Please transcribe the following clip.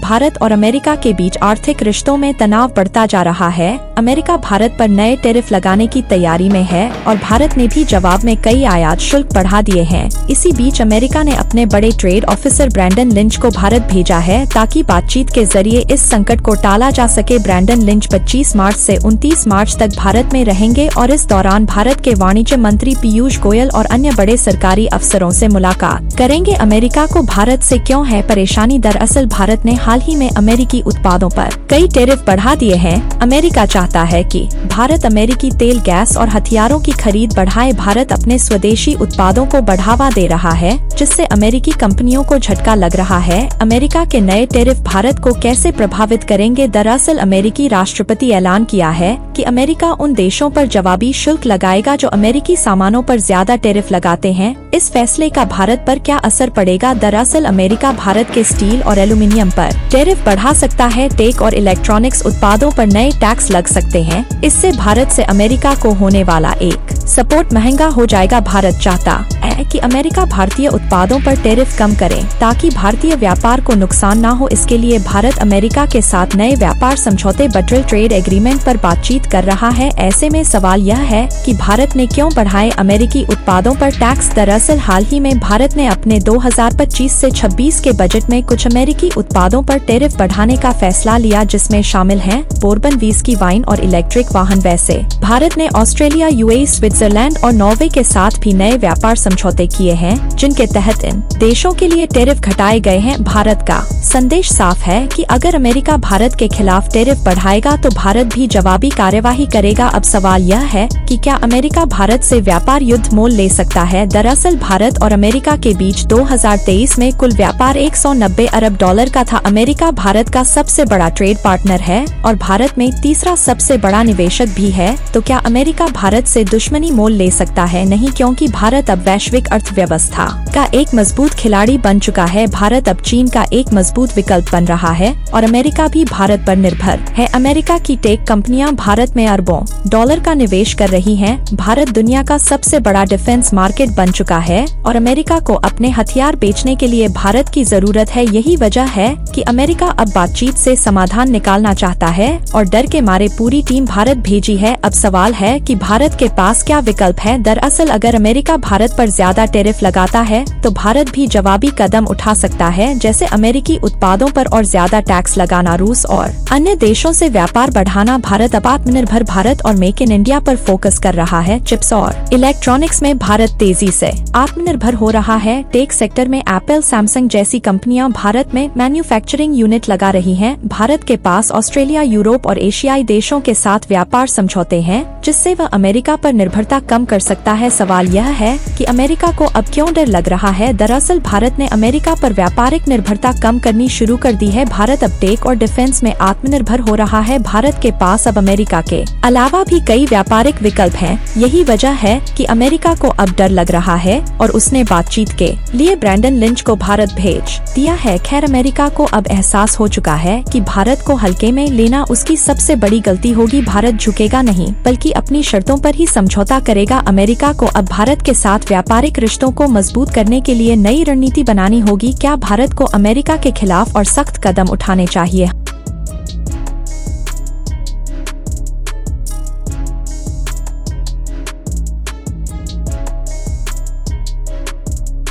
भारत और अमेरिका के बीच आर्थिक रिश्तों में तनाव बढ़ता जा रहा है। अमेरिका भारत पर नए टैरिफ लगाने की तैयारी में है और भारत ने भी जवाब में कई आयात शुल्क बढ़ा दिए हैं। इसी बीच अमेरिका ने अपने बड़े ट्रेड ऑफिसर ब्रैंडन लिंच को भारत भेजा है ताकि बातचीत के जरिए इस संकट को टाला जा सके। ब्रैंडन लिंच 25 मार्च से 29 मार्च तक भारत में रहेंगे और इस दौरान भारत के वाणिज्य मंत्री पीयूष गोयल और अन्य बड़े सरकारी अफसरों से मुलाकात करेंगे। अमेरिका को भारत से क्यों है परेशानी? दरअसल भारत ने हाल ही में अमेरिकी उत्पादों पर कई टैरिफ बढ़ा दिए हैं। अमेरिका चाहता है कि भारत अमेरिकी तेल, गैस और हथियारों की खरीद बढ़ाए। भारत अपने स्वदेशी उत्पादों को बढ़ावा दे रहा है, जिससे अमेरिकी कंपनियों को झटका लग रहा है। अमेरिका के नए टैरिफ भारत को कैसे प्रभावित करेंगे? दरअसल अमेरिकी राष्ट्रपति ऐलान किया है कि अमेरिका उन देशों पर जवाबी शुल्क लगाएगा जो अमेरिकी सामानों पर ज्यादा टैरिफ लगाते हैं। इस फैसले का भारत पर क्या असर पड़ेगा? दरअसल अमेरिका भारत के स्टील और एल्यूमिनियम पर टैरिफ बढ़ा सकता है। टेक और इलेक्ट्रॉनिक्स उत्पादों पर नए टैक्स लग सकते हैं। इससे भारत से अमेरिका को होने वाला एक सपोर्ट महंगा हो जाएगा। भारत चाहता है कि अमेरिका भारतीय उत्पादों पर टैरिफ कम करे ताकि भारतीय व्यापार को नुकसान न हो। इसके लिए भारत अमेरिका के साथ नए व्यापार समझौते बिलैटरल ट्रेड एग्रीमेंट पर बातचीत कर रहा है। ऐसे में सवाल यह है कि भारत ने क्यों बढ़ाए अमेरिकी उत्पादों पर टैक्स? दरअसल हाल ही में भारत ने अपने 2025 से 26 के बजट में कुछ अमेरिकी उत्पादों पर टैरिफ बढ़ाने का फैसला लिया, जिसमें शामिल हैं बोर्बन व्हिस्की, वाइन और इलेक्ट्रिक वाहन। वैसे भारत ने ऑस्ट्रेलिया, यूएई, स्विट्जरलैंड और नॉर्वे के साथ भी नए व्यापार समझौते किए हैं, जिनके तहत इन देशों के लिए टैरिफ घटाए गए हैं। भारत का संदेश साफ है कि अगर अमेरिका भारत के खिलाफ टैरिफ बढ़ाएगा तो भारत भी जवाबी कार्यवाही करेगा। अब सवाल यह है कि क्या अमेरिका भारत से व्यापार युद्ध मोल ले सकता है? दरअसल भारत और अमेरिका के बीच 2023 में कुल व्यापार 190 अरब डॉलर का था। अमेरिका भारत का सबसे बड़ा ट्रेड पार्टनर है और भारत में तीसरा सबसे बड़ा निवेशक भी है। तो क्या अमेरिका भारत से दुश्मनी मोल ले सकता है? नहीं, क्योंकि भारत अब वैश्विक अर्थव्यवस्था का एक मजबूत खिलाड़ी बन चुका है। भारत अब चीन का एक मजबूत विकल्प बन रहा है और अमेरिका भी भारत पर निर्भर है। अमेरिका की टेक कंपनियां भारत में अरबों डॉलर का निवेश कर रही हैं। भारत दुनिया का सबसे बड़ा डिफेंस मार्केट बन चुका है और अमेरिका को अपने हथियार बेचने के लिए भारत की जरूरत है। यही वजह है कि अमेरिका अब बातचीत से समाधान निकालना चाहता है और डर के मारे पूरी टीम भारत भेजी है। अब सवाल है कि भारत के पास क्या विकल्प है? दरअसल अगर अमेरिका भारत पर ज्यादा टैरिफ लगाता है तो भारत भी जवाबी कदम उठा सकता है, जैसे अमेरिकी उत्पादों पर और ज्यादा टैक्स लगाना, रूस और अन्य देशों से व्यापार बढ़ाना। भारत अब आत्मनिर्भर भारत और मेक इन इंडिया पर फोकस कर रहा है। चिप्स और इलेक्ट्रॉनिक्स में भारत तेजी से आत्मनिर्भर हो रहा है। टेक सेक्टर में एप्पल, सैमसंग जैसी कंपनियां भारत में मैन्युफैक्चरिंग यूनिट लगा रही हैं। भारत के पास ऑस्ट्रेलिया, यूरोप और एशियाई देशों के साथ व्यापार समझौते हैं, जिससे वह अमेरिका पर निर्भरता कम कर सकता है। सवाल यह है कि अमेरिका को अब क्यों डर लग रहा है? दरअसल भारत ने अमेरिका पर व्यापारिक निर्भरता कम करनी शुरू कर दी है। भारत अब टेक और डिफेंस में आत्मनिर्भर हो रहा है। भारत के पास अब अमेरिका के अलावा भी कई व्यापारिक विकल्प हैं। यही वजह है कि अमेरिका को अब डर लग रहा है और उसने बातचीत के लिए ब्रैंडन लिंच को भारत भेज दिया है। खैर, अमेरिका को अब एहसास हो चुका है कि भारत को हल्के में लेना उसकी सबसे बड़ी गलती होगी। भारत झुकेगा नहीं, बल्कि अपनी शर्तों पर ही समझौता करेगा। अमेरिका को अब भारत के साथ व्यापारिक रिश्तों को मजबूत करने के लिए नई रणनीति बनानी होगी। क्या भारत को अमेरिका के खिलाफ और सख्त कदम उठाने चाहिए?